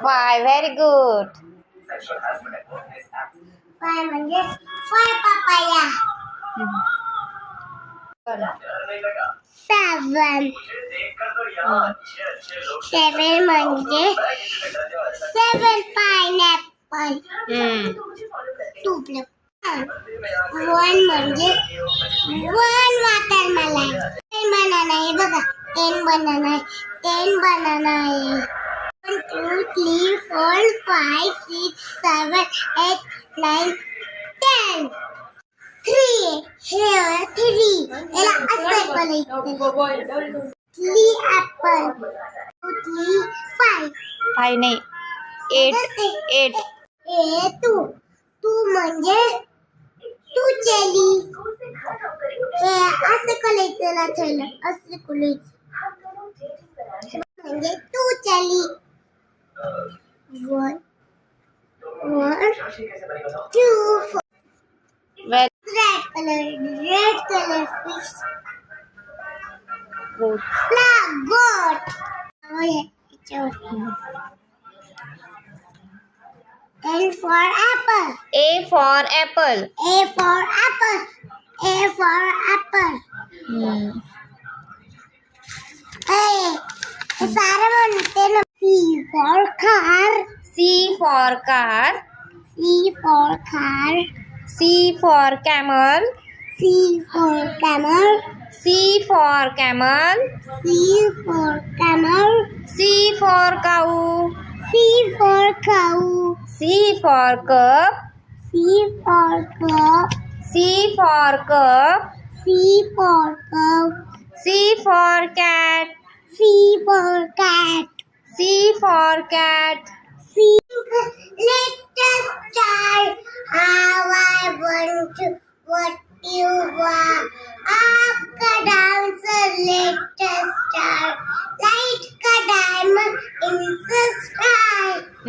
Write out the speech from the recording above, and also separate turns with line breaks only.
Five. Very good.
Five म्हणजे five papaya. सेवन. सेवन म्हणजे सेवन pineapple. Two plus one म्हणजे one watermelon. Ten banana आहे बघा. टेन बनाना आहे. टेन बनाना आहे. 1 2 3 4 5 6 7 8 9 10. 3 here 3 याला असं बोलायचं. 3 ऍपल. 2 3 5.
Five नाही. Eight.
टू. टू म्हणजे टू चेली. हे असं खोलायचं ना चेला. असं खोलायचं म्हणजे टू चेली. One two four.
Very
red colour fish.
good.
गोट. N for apple.
A for apple.
A for apple. A for apple. हे सारं म्हणते ना. C for car.
C for car.
C for car.
C for camel.
C for camel.
C for camel.
C for camel.
C for cow.
C for cow.
C for cup.
C for cup.
C for cup.
C for cup.
C for cat.
C for cat.
C for cat.
C. Let us start. How I want to what you want. आपका dancer let us